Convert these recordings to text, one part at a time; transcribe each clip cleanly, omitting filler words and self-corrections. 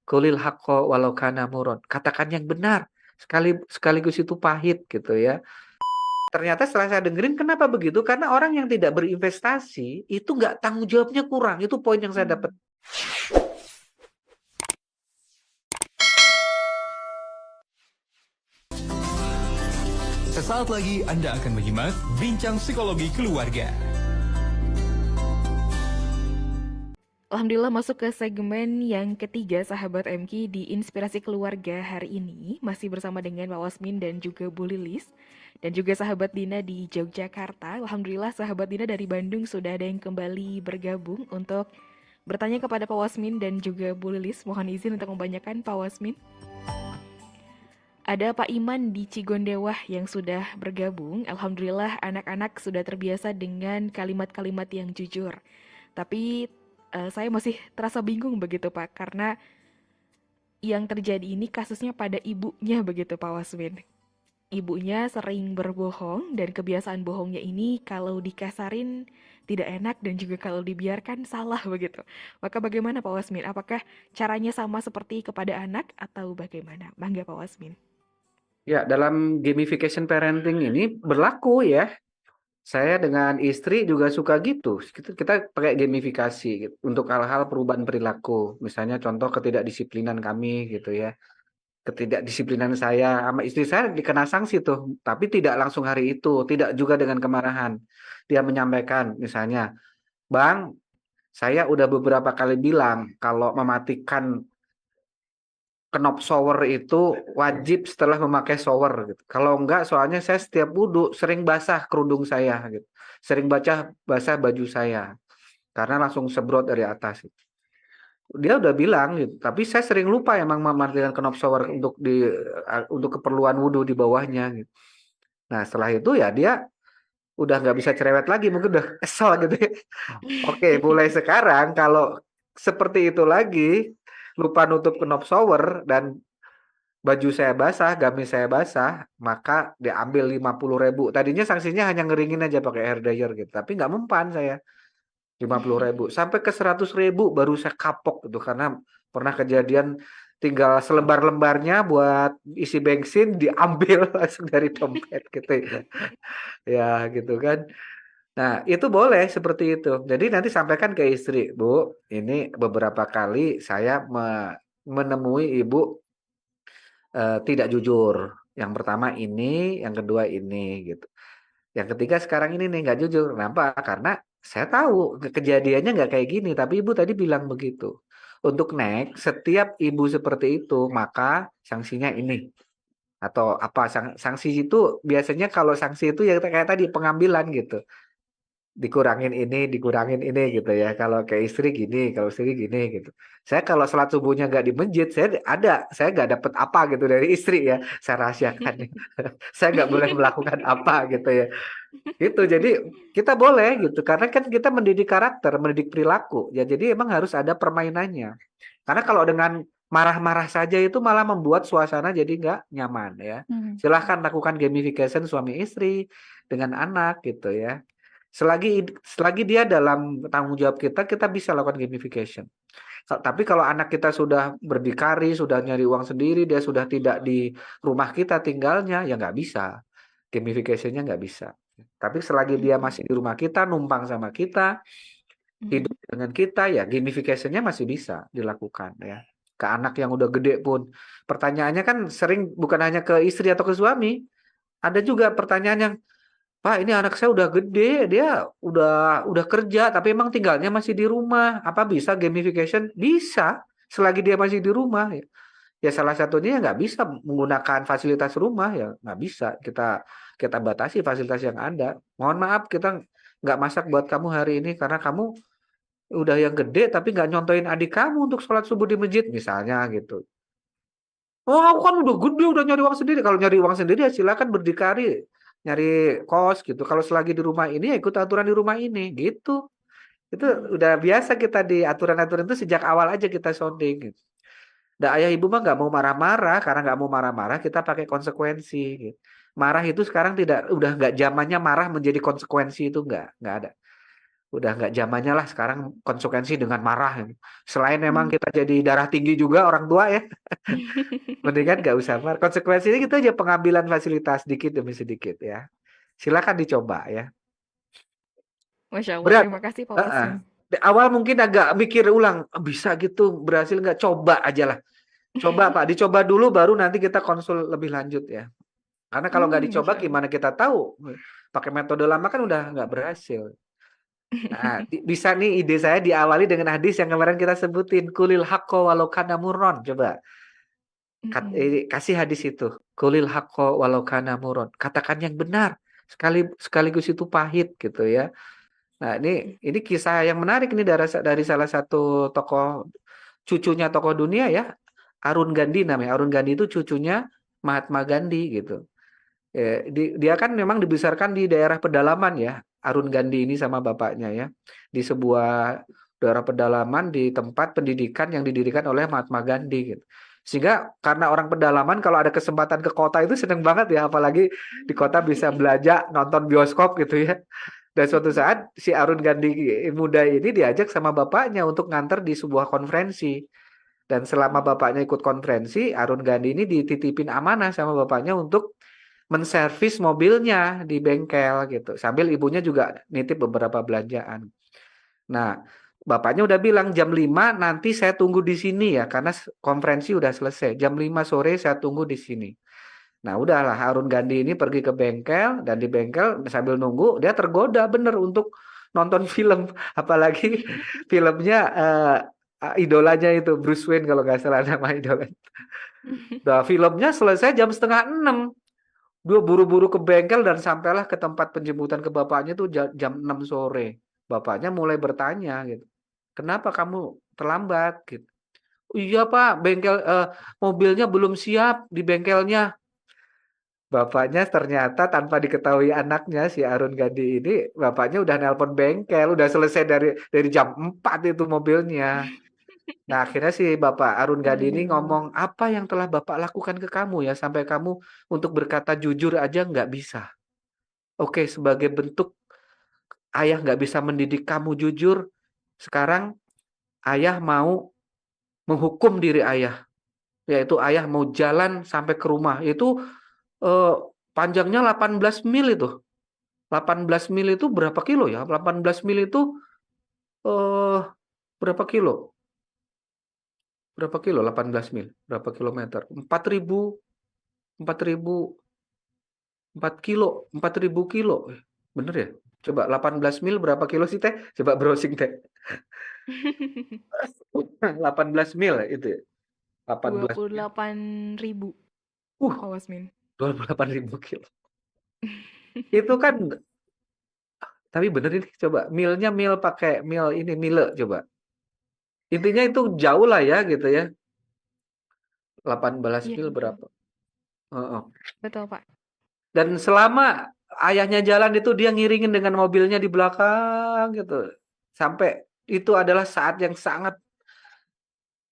Qulil haqqo walau kana murran. Katakan yang benar, sekaligus itu pahit gitu ya. Ternyata setelah saya dengerin kenapa begitu, karena orang yang tidak berinvestasi, itu nggak tanggung jawabnya kurang, itu poin yang saya dapat. Sesaat lagi Anda akan menyimak Bincang Psikologi Keluarga. Alhamdulillah masuk ke segmen yang ketiga sahabat MK di Inspirasi Keluarga hari ini. Masih bersama dengan Pak Wasmin dan juga Bu Lilis. Dan juga sahabat Dina di Yogyakarta. Alhamdulillah sahabat Dina dari Bandung sudah ada yang kembali bergabung untuk bertanya kepada Pak Wasmin dan juga Bu Lilis. Mohon izin untuk membanyakan Pak Wasmin. Ada Pak Iman di Cigondewah yang sudah bergabung. Alhamdulillah anak-anak sudah terbiasa dengan kalimat-kalimat yang jujur. Tapi saya masih terasa bingung begitu Pak, karena yang terjadi ini kasusnya pada ibunya begitu Pak Wasmin. Ibunya sering berbohong dan kebiasaan bohongnya ini kalau dikasarin tidak enak dan juga kalau dibiarkan salah begitu. Maka bagaimana Pak Wasmin? Apakah caranya sama seperti kepada anak atau bagaimana? Mangga Pak Wasmin. Ya, dalam gamification parenting ini berlaku ya. Saya dengan istri juga suka gitu. Kita pakai gamifikasi gitu, untuk hal-hal perubahan perilaku. Misalnya contoh ketidakdisiplinan kami gitu ya. Ketidakdisiplinan saya sama istri saya dikena sanksi tuh, tapi tidak langsung hari itu, tidak juga dengan kemarahan. Dia menyampaikan misalnya, "Bang, saya udah beberapa kali bilang kalau mematikan knob shower itu wajib setelah memakai shower gitu. Kalau enggak, soalnya saya setiap wudhu sering basah kerudung saya gitu. Sering basah baju saya karena langsung sebrot dari atas gitu. Dia udah bilang gitu, tapi saya sering lupa emang mematikan knob shower untuk keperluan wudhu di bawahnya gitu. Nah, setelah itu ya dia udah nggak bisa cerewet lagi, mungkin udah kesel gitu ya. Oke, mulai sekarang kalau seperti itu lagi, lupa nutup knob shower dan baju saya basah, gamis saya basah, maka diambil 50.000. Tadinya sanksinya hanya ngeringin aja pakai hair dryer gitu, tapi nggak mempan saya. 50.000 sampai ke 100.000 baru saya kapok gitu, karena pernah kejadian tinggal selembar-lembarnya buat isi bensin diambil langsung dari dompet gitu ya. Ya gitu kan. Nah, itu boleh seperti itu. Jadi nanti sampaikan ke istri, "Bu, ini beberapa kali saya menemui ibu tidak jujur. Yang pertama ini, yang kedua ini," gitu. Yang ketiga sekarang ini nih nggak jujur. Kenapa? Karena saya tahu kejadiannya nggak kayak gini, tapi ibu tadi bilang begitu. Untuk next, setiap ibu seperti itu, maka sanksinya ini. Atau apa, sanksi itu biasanya kalau sanksi itu ya kayak tadi pengambilan gitu. Dikurangin ini gitu ya. Kalau ke istri gini, kalau istri gini gitu. Saya kalau sholat subuhnya nggak di masjid, saya nggak dapat apa gitu dari istri ya. Saya rahasiakan. Saya nggak boleh melakukan apa gitu ya. Gitu, jadi kita boleh gitu, karena kan kita mendidik karakter, mendidik perilaku. Ya jadi emang harus ada permainannya. Karena kalau dengan marah-marah saja itu malah membuat suasana jadi nggak nyaman ya. Silahkan lakukan gamification suami istri dengan anak gitu ya. Selagi dia dalam tanggung jawab kita, kita bisa lakukan gamification. Tapi kalau anak kita sudah berdikari, sudah nyari uang sendiri, dia sudah tidak di rumah kita tinggalnya, ya nggak bisa. Gamification-nya nggak bisa. Tapi selagi dia masih di rumah kita, numpang sama kita, hidup dengan kita, ya gamification-nya masih bisa dilakukan ya. Ke anak yang udah gede pun. Pertanyaannya kan sering bukan hanya ke istri atau ke suami. Ada juga pertanyaan yang, "Pak, ini anak saya udah gede, dia udah kerja, tapi emang tinggalnya masih di rumah. Apa bisa gamification?" Bisa, selagi dia masih di rumah ya. Ya salah satunya ya nggak bisa menggunakan fasilitas rumah ya nggak bisa. Kita batasi fasilitas yang ada. "Mohon maaf, kita nggak masak buat kamu hari ini karena kamu udah yang gede tapi nggak nyontohin adik kamu untuk sholat subuh di masjid," misalnya gitu. "Oh, aku kan udah gede, udah nyari uang sendiri." Kalau nyari uang sendiri ya silakan berdikari, nyari kos gitu. Kalau selagi di rumah ini ya ikut aturan di rumah ini, gitu. Itu udah biasa kita di aturan-aturan itu sejak awal aja kita sounding gitu. Nah, ayah ibu mah nggak mau marah-marah, karena nggak mau marah-marah kita pakai konsekuensi gitu. Marah itu sekarang udah nggak zamannya marah menjadi konsekuensi, itu nggak ada. Udah nggak zamannya lah sekarang konsekuensi dengan marah. Selain memang Hmm. kita jadi darah tinggi juga orang tua ya, mendingan nggak usah marah. Konsekuensinya gitu aja, pengambilan fasilitas sedikit demi sedikit ya. Silakan dicoba ya. Masya Allah, Berat. terima kasih Pak Heeh. Wasmin. Di awal mungkin agak mikir ulang, "Ah, bisa gitu, berhasil nggak? Coba aja lah. Coba Pak, dicoba dulu baru nanti kita konsul lebih lanjut ya. Karena kalau nggak dicoba Insya Allah. gimana kita tahu? Pakai metode lama kan udah nggak berhasil. Nah, bisa nih ide saya diawali dengan hadis yang kemarin kita sebutin, kulil haqqo walau kana murron. Coba kasih hadis itu, kulil haqqo walau kana murron. Katakan yang benar, sekaligus itu pahit gitu ya. Nah, ini kisah yang menarik nih dari salah satu tokoh, cucunya tokoh dunia ya, Arun Gandhi namanya. Arun Gandhi itu cucunya Mahatma Gandhi gitu. Dia kan memang dibesarkan di daerah pedalaman ya, Arun Gandhi ini sama bapaknya ya, di sebuah daerah pedalaman di tempat pendidikan yang didirikan oleh Mahatma Gandhi gitu. Sehingga karena orang pedalaman kalau ada kesempatan ke kota itu seneng banget ya, apalagi di kota bisa belanja, nonton bioskop gitu ya. Dan suatu saat si Arun Gandhi muda ini diajak sama bapaknya untuk nganter di sebuah konferensi. Dan selama bapaknya ikut konferensi, Arun Gandhi ini dititipin amanah sama bapaknya untuk menservis mobilnya di bengkel gitu. Sambil ibunya juga nitip beberapa belanjaan. Nah, bapaknya udah bilang jam 5 nanti saya tunggu di sini ya, karena konferensi udah selesai. Jam 5 sore saya tunggu di sini. Nah, udahlah Harun Gandhi ini pergi ke bengkel, dan di bengkel sambil nunggu dia tergoda bener untuk nonton film, apalagi filmnya idolanya itu Bruce Wayne kalau nggak salah nama idolanya. Nah, filmnya selesai jam setengah 6. Dia buru-buru ke bengkel dan sampailah ke tempat penjemputan ke bapaknya tuh jam 6 sore. Bapaknya mulai bertanya gitu. Kenapa kamu terlambat gitu? Iya Pak, mobilnya belum siap di bengkelnya. Bapaknya ternyata tanpa diketahui anaknya si Arun Gandhi ini, bapaknya udah nelpon bengkel, udah selesai dari jam 4 itu mobilnya. Nah, akhirnya si Bapak Arun Gandhi ini Aduh. ngomong, apa yang telah Bapak lakukan ke kamu ya, sampai kamu untuk berkata jujur aja nggak bisa. Oke, sebagai bentuk ayah nggak bisa mendidik kamu jujur, sekarang ayah mau menghukum diri ayah. Yaitu ayah mau jalan sampai ke rumah. Itu eh, panjangnya 18 mil itu. 18 mil itu berapa kilo ya? 18 mil itu eh berapa kilo? Berapa kilo 18 mil? Berapa kilometer? 4.000 4 kilo, 4.000 kilo. Bener ya? Coba 18 mil berapa kilo sih Teh? Coba browsing Teh. 18 mil itu ya? Dua 18 puluh mil. delapan ribu, Uh, Pak Wasmin. 28.000 kilo. Itu kan, tapi bener ini coba. Milnya mil pakai mil ini, mile coba. Intinya itu jauh lah ya gitu ya. 18 Iya, mil berapa? Heeh. betul Pak. Dan selama ayahnya jalan itu dia ngiringin dengan mobilnya di belakang gitu. Sampai itu adalah saat yang sangat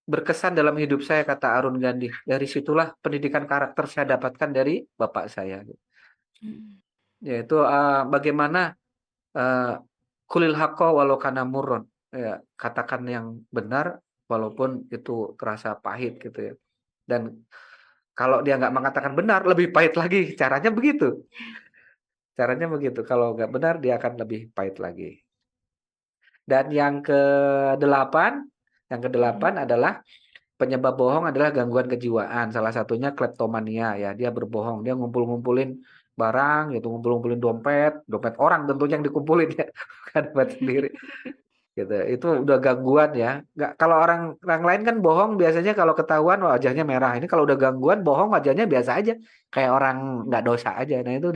berkesan dalam hidup saya, kata Arun Gandhi. Dari situlah pendidikan karakter saya dapatkan dari bapak saya. Mm. Yaitu bagaimana eh, kulil haqqo walau kana murron. Ya, katakan yang benar walaupun itu terasa pahit gitu ya. Dan kalau dia nggak mengatakan benar, lebih pahit lagi. Caranya begitu. Caranya begitu. Kalau nggak benar, dia akan lebih pahit lagi. Dan yang kedelapan Mm-mm. adalah penyebab bohong adalah gangguan kejiwaan. Salah satunya kleptomania ya. Dia berbohong, dia ngumpul-ngumpulin barang gitu, ngumpul-ngumpulin dompet, dompet orang tentunya yang dikumpulin ya, bukan dompet sendiri gitu. Itu udah gangguan ya. Nggak, kalau orang orang lain kan bohong biasanya kalau ketahuan wajahnya merah. Ini kalau udah gangguan bohong wajahnya biasa aja, kayak orang nggak dosa aja. Nah, itu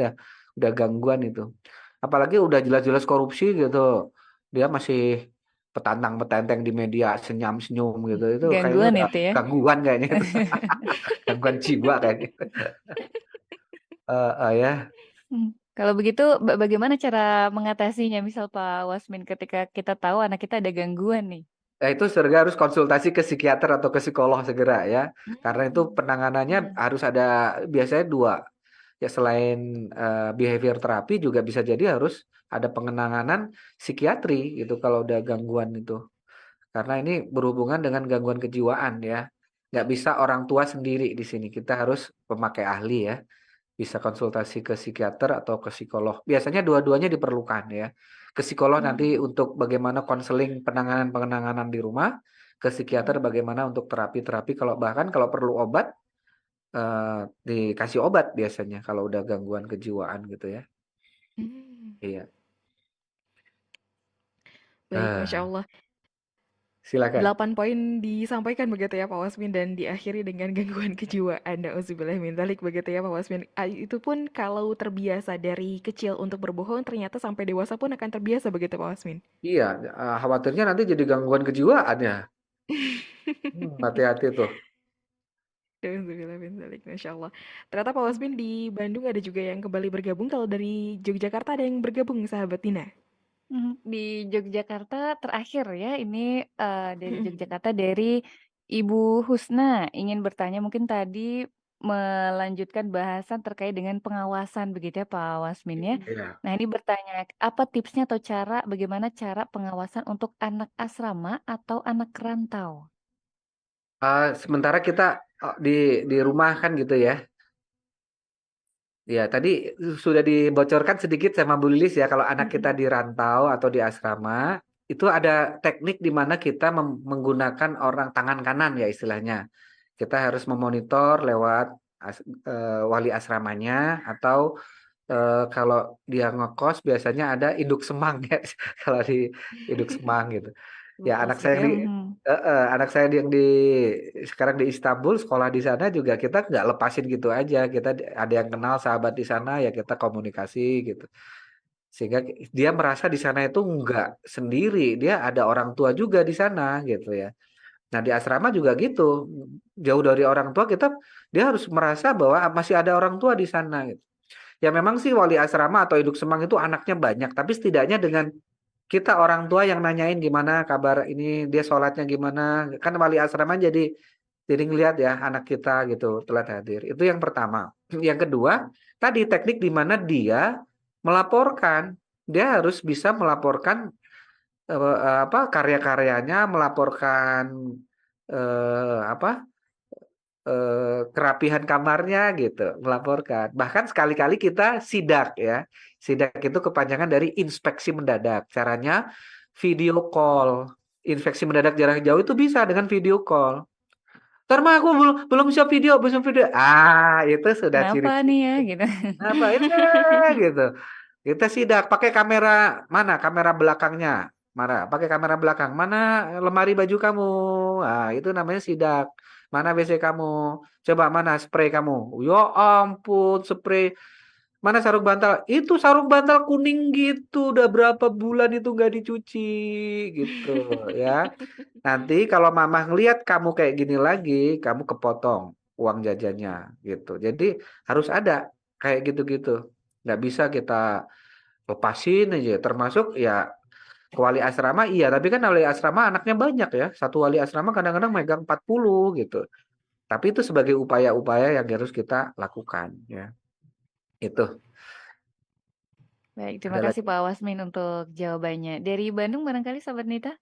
udah gangguan itu. Apalagi udah jelas-jelas korupsi gitu. Dia masih petantang-petenteng di media, senyum-senyum gitu. Itu kayaknya Gangguan udah itu ya. gangguan kayaknya itu. Gangguan jiwa kayaknya. Ya. Hmm. Kalau begitu, bagaimana cara mengatasinya? Misal Pak Wasmin, ketika kita tahu anak kita ada gangguan nih. Nah, itu segera harus konsultasi ke psikiater atau ke psikolog segera ya. Karena itu Hmm. penanganannya Iya. harus ada biasanya dua. Ya selain behavior terapi juga bisa jadi harus ada pengenanganan psikiatri gitu kalau udah gangguan itu. Karena ini berhubungan dengan gangguan kejiwaan ya. Nggak bisa orang tua sendiri di sini. Kita harus pemakai ahli ya. Bisa konsultasi ke psikiater atau ke psikolog. Biasanya dua-duanya diperlukan ya. Ke psikolog nanti Hmm. untuk bagaimana konseling penanganan-penanganan di rumah, ke psikiater bagaimana untuk terapi-terapi kalau bahkan kalau perlu obat dikasih obat biasanya kalau udah gangguan kejiwaan gitu ya. Hmm, Iya. baik, Masya Eh, Allah. silakan. 8 poin disampaikan begitu ya Pak Wasmin dan diakhiri dengan gangguan kejiwaan. Nauzubillah min dzalik begitu ya Pak Wasmin. Itu pun kalau terbiasa dari kecil untuk berbohong ternyata sampai dewasa pun akan terbiasa begitu Pak Wasmin. Iya, khawatirnya nanti jadi gangguan kejiwaan ya. Hati-hati tuh. Nauzubillah min dzalik, Masya Allah. Ternyata Pak Wasmin di Bandung ada juga yang kembali bergabung. Kalau dari Yogyakarta ada yang bergabung sahabat Tina. Di Yogyakarta terakhir ya, ini dari Yogyakarta dari Ibu Husna ingin bertanya mungkin tadi melanjutkan bahasan terkait dengan pengawasan begitu ya Pak Wasmin ya. Iya. Nah ini bertanya apa tipsnya atau bagaimana cara pengawasan untuk anak asrama atau anak rantau? Sementara kita di rumah kan gitu ya. Ya, tadi sudah dibocorkan sedikit sama Bu Lilis ya, kalau anak kita di rantau atau di asrama, itu ada teknik di mana kita menggunakan orang tangan kanan ya istilahnya. Kita harus memonitor lewat wali asramanya atau kalau dia ngekos biasanya ada induk semang ya, kalau di induk semang gitu. Ya Bungkus anak gitu saya ya. yang anak saya yang sekarang di Istanbul sekolah di sana juga kita nggak lepasin gitu aja. Kita ada yang kenal sahabat di sana ya kita komunikasi gitu. Sehingga dia merasa di sana itu nggak sendiri, dia ada orang tua juga di sana gitu ya. Nah di asrama juga gitu, jauh dari orang tua dia harus merasa bahwa masih ada orang tua di sana gitu. Ya memang sih wali asrama atau induk semang itu anaknya banyak, tapi setidaknya dengan kita orang tua yang nanyain gimana kabar ini dia sholatnya gimana, kan wali asrama jadi ngelihat ya anak kita gitu telat hadir. Itu yang pertama. Yang kedua tadi teknik di mana dia melaporkan, dia harus bisa melaporkan apa karya-karyanya, melaporkan apa kerapihan kamarnya gitu, melaporkan. Bahkan sekali-kali kita sidak ya. Sidak itu kepanjangan dari inspeksi mendadak. Caranya video call. Inspeksi mendadak jarak jauh itu bisa dengan video call. Ntar mah aku belum siap video, belum siap video. Itu sudah ciri. Kenapa nih ya gitu. Apa ini gitu. Kita sidak pakai kamera mana? Kamera belakangnya. Mana? Pakai kamera belakang. Mana lemari baju kamu? Itu namanya sidak. Mana WC kamu? Coba mana spray kamu? Ya ampun, spray. Mana sarung bantal? Itu sarung bantal kuning gitu. Udah berapa bulan itu nggak dicuci gitu ya. Nanti kalau mama ngelihat kamu kayak gini lagi, kamu kepotong uang jajannya gitu. Jadi harus ada kayak gitu-gitu. Nggak bisa kita lepasin aja. Termasuk ya ke wali asrama iya, tapi kan wali asrama anaknya banyak ya. Satu wali asrama kadang-kadang megang 40 gitu. Tapi itu sebagai upaya-upaya yang harus kita lakukan ya. Itu. Baik, Ada terima lagi. kasih Pak Wasmin untuk jawabannya. Dari Bandung barangkali sahabat Nita?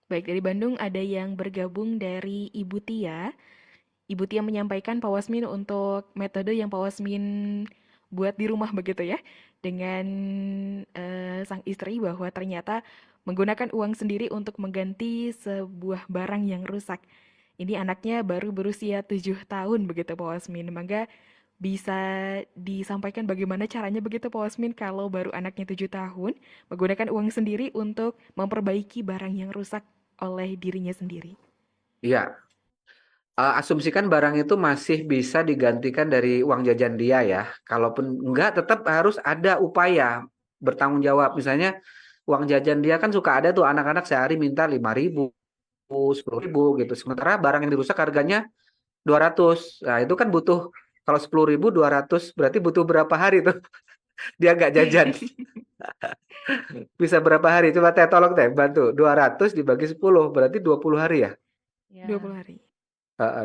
Baik, dari Bandung ada yang bergabung dari Ibu Tia. Ibu Tia menyampaikan Pak Wasmin untuk metode yang Pak Wasmin buat di rumah begitu ya, dengan sang istri bahwa ternyata menggunakan uang sendiri untuk mengganti sebuah barang yang rusak. Ini anaknya baru berusia 7 tahun begitu Pak Wasmin. Maka bisa disampaikan bagaimana caranya begitu Pak Wasmin kalau baru anaknya 7 tahun menggunakan uang sendiri untuk memperbaiki barang yang rusak oleh dirinya sendiri. Iya, asumsikan barang itu masih bisa digantikan dari uang jajan dia ya. Kalaupun enggak, tetap harus ada upaya bertanggung jawab. Misalnya uang jajan dia kan suka ada tuh anak-anak sehari minta 5.000, 10.000 gitu. Sementara barang yang dirusak harganya 200. Nah itu kan butuh, kalau 10.000 200 berarti butuh berapa hari tuh dia nggak jajan. Bisa berapa hari? Coba teh tolong teh bantu. 200 dibagi 10 berarti 20 hari ya. 20 Ya. hari.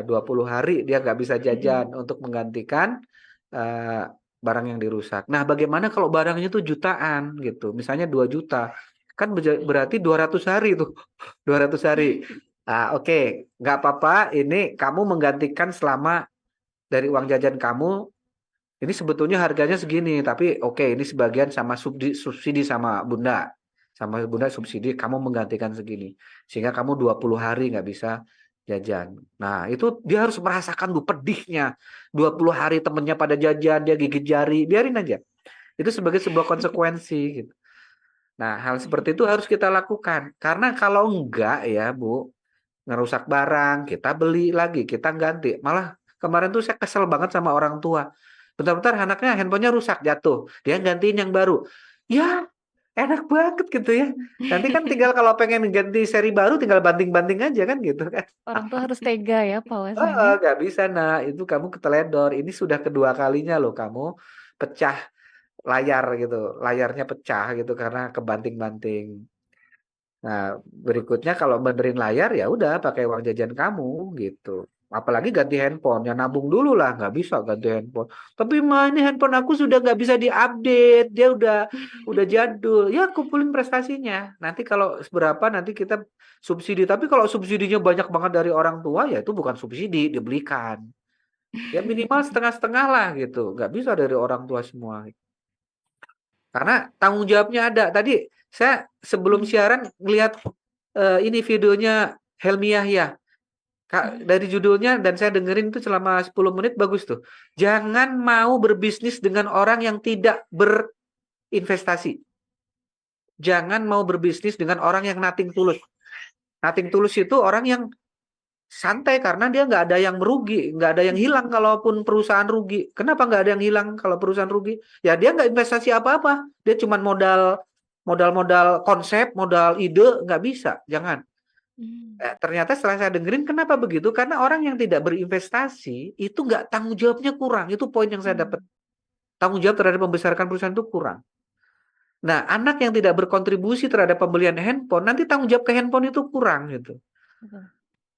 20 hari dia nggak bisa jajan untuk menggantikan eh, barang yang dirusak. Nah, bagaimana kalau barangnya itu jutaan gitu, misalnya 2 juta, kan berarti 200 hari tuh, 200 hari. Ah, oke, nggak apa-apa, ini kamu menggantikan selama dari uang jajan kamu, ini sebetulnya harganya segini, tapi oke, ini sebagian sama subsidi sama Bunda. Sama Bunda subsidi, kamu menggantikan segini. Sehingga kamu 20 hari nggak bisa jajan. Nah, itu dia harus merasakan tuh pedihnya. 20 hari temennya pada jajan, dia gigit jari, biarin aja. Itu sebagai sebuah konsekuensi gitu. Nah, hal seperti itu harus kita lakukan. Karena kalau enggak ya, Bu, ngerusak barang, kita beli lagi, kita ganti. Malah kemarin tuh saya kesel banget sama orang tua. Bentar-bentar anaknya handphonenya rusak, jatuh. Dia gantiin yang baru. Ya, enak banget gitu ya. Nanti kan tinggal kalau pengen ganti seri baru tinggal banting-banting aja kan gitu kan. Orang tua harus tega ya Pak Wasmin Oh, ya. nggak bisa, nah itu kamu keteledor. Ini sudah kedua kalinya loh kamu pecah layar gitu. Layarnya pecah gitu karena kebanting-banting. Nah, berikutnya kalau benerin layar ya udah pakai uang jajan kamu gitu. Apalagi ganti handphone, ya nabung dulu lah, nggak bisa ganti handphone. Tapi mah ini handphone aku sudah nggak bisa diupdate, dia udah jadul. Ya kumpulin prestasinya. Nanti kalau seberapa nanti kita subsidi. Tapi kalau subsidinya banyak banget dari orang tua ya itu bukan subsidi, dibelikan. Ya minimal setengah-setengah lah gitu. Nggak bisa dari orang tua semua. Karena tanggung jawabnya ada. Tadi saya sebelum siaran ngelihat ini videonya Helmi Yahya. Kak, dari judulnya dan saya dengerin itu selama 10 menit bagus tuh. Jangan mau berbisnis dengan orang yang tidak berinvestasi. Jangan mau berbisnis dengan orang yang nothing tulus. Nothing tulus itu orang yang santai karena dia nggak ada yang merugi, nggak ada yang hilang kalaupun perusahaan rugi. Kenapa nggak ada yang hilang kalau perusahaan rugi? Ya dia nggak investasi apa-apa. Dia cuma modal konsep, modal ide, nggak bisa. Jangan. Ternyata setelah saya dengerin kenapa begitu? Karena orang yang tidak berinvestasi itu nggak tanggung jawabnya kurang. Itu poin yang saya dapat. Tanggung jawab terhadap membesarkan perusahaan itu kurang. Nah, anak yang tidak berkontribusi terhadap pembelian handphone, nanti tanggung jawab ke handphone itu kurang gitu. Betul.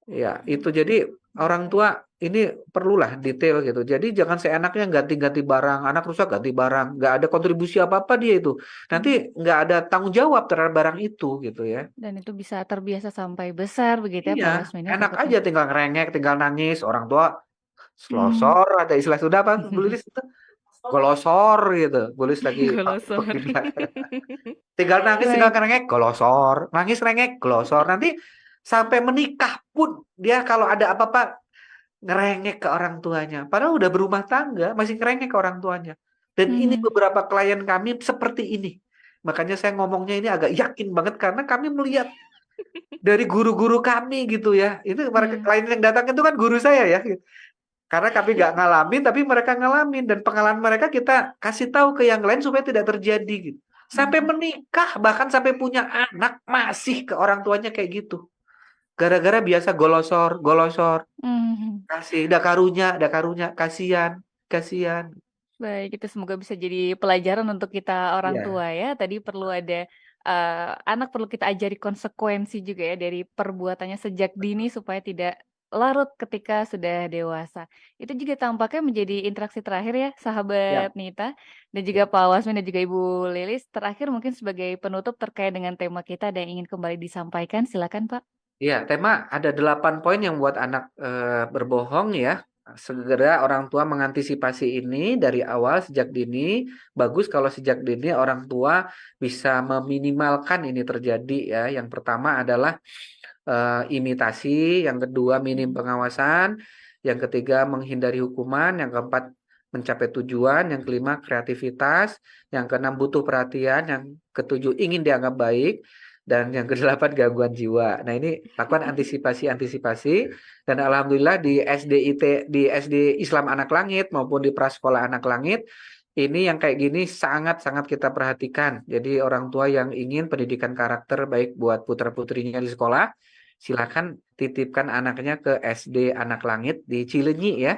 Ya, itu jadi orang tua ini perlulah detail gitu. Jadi jangan seenaknya ganti-ganti barang, anak rusak ganti barang, nggak ada kontribusi apa-apa dia itu. Nanti nggak ada tanggung jawab terhadap barang itu gitu ya. Dan itu bisa terbiasa sampai besar begitu ya Iya, Pak Wasmin ya enak takutnya. aja tinggal ngerengek, tinggal nangis, orang tua Hmm. selosor, ada istilah Sunda apa? Bulis itu golosor gitu. Bulis lagi Golosor. di belakang. Tinggal nangis, tinggal Baik. ngerengek, golosor. Nangis, rengek, golosor. Nanti sampai menikah pun dia kalau ada apa-apa ngerengek ke orang tuanya. Padahal udah berumah tangga, masih ngerengek ke orang tuanya. Dan ini Mhm. beberapa klien kami seperti ini. Makanya saya ngomongnya ini agak yakin banget karena kami melihat dari guru-guru kami gitu ya. Itu mereka Ya. klien yang datang itu kan guru saya ya. Karena kami nggak ngalamin, tapi mereka ngalamin dan pengalaman mereka kita kasih tahu ke yang lain supaya tidak terjadi gitu. Sampai menikah, bahkan sampai punya anak masih ke orang tuanya kayak gitu. Gara-gara biasa golosor, golosor, Mhm. kasih, dah karunya, kasihan, kasihan. Baik, itu semoga bisa jadi pelajaran untuk kita orang Iya, tua ya. Tadi perlu ada anak perlu kita ajari konsekuensi juga ya dari perbuatannya sejak dini supaya tidak larut ketika sudah dewasa. Itu juga tampaknya menjadi interaksi terakhir ya, ya. sahabat Nita dan juga Pak Wasmin dan juga Ibu Lilis. Terakhir mungkin sebagai penutup terkait dengan tema kita ada yang ingin kembali disampaikan, silakan Pak. Iya, tema ada 8 poin yang buat anak berbohong ya. Segera orang tua mengantisipasi ini dari awal sejak dini. Bagus kalau sejak dini orang tua bisa meminimalkan ini terjadi ya. Yang pertama adalah imitasi, yang kedua minim pengawasan, yang ketiga menghindari hukuman, yang keempat mencapai tujuan, yang kelima kreativitas, yang keenam butuh perhatian, yang ketujuh ingin dianggap baik, dan yang kedelapan gangguan jiwa. Nah ini lakukan antisipasi-antisipasi, dan alhamdulillah di di SD Islam Anak Langit maupun di Prasekolah Anak Langit ini yang kayak gini sangat-sangat kita perhatikan. Jadi orang tua yang ingin pendidikan karakter baik buat putra-putrinya di sekolah, silakan titipkan anaknya ke SD Anak Langit di Cileunyi ya.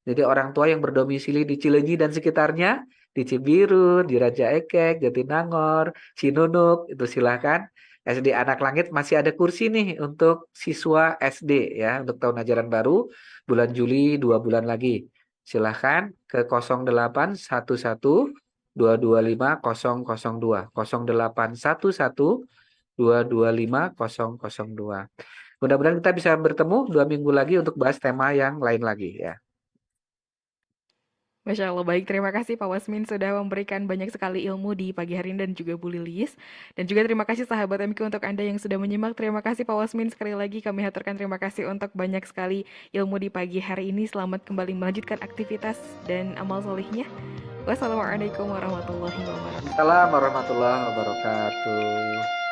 Jadi orang tua yang berdomisili di Cileunyi dan sekitarnya, di Cibiru, di Raja Ekek, Jatinangor, Cinunuk, itu silakan. SD Anak Langit masih ada kursi nih untuk siswa SD ya, untuk tahun ajaran baru, bulan Juli 2 bulan lagi. Silahkan ke 0811 225 002. 0811 225 002. Mudah-mudahan kita bisa bertemu 2 minggu lagi untuk bahas tema yang lain lagi ya. Masya Allah, baik. Terima kasih Pak Wasmin sudah memberikan banyak sekali ilmu di pagi hari ini dan juga Bu Lilis. Dan juga terima kasih sahabat MQ untuk Anda yang sudah menyimak. Terima kasih Pak Wasmin. Sekali lagi kami haturkan terima kasih untuk banyak sekali ilmu di pagi hari ini. Selamat kembali melanjutkan aktivitas dan amal solihnya. Wassalamualaikum warahmatullahi wabarakatuh. Assalamualaikum warahmatullahi wabarakatuh.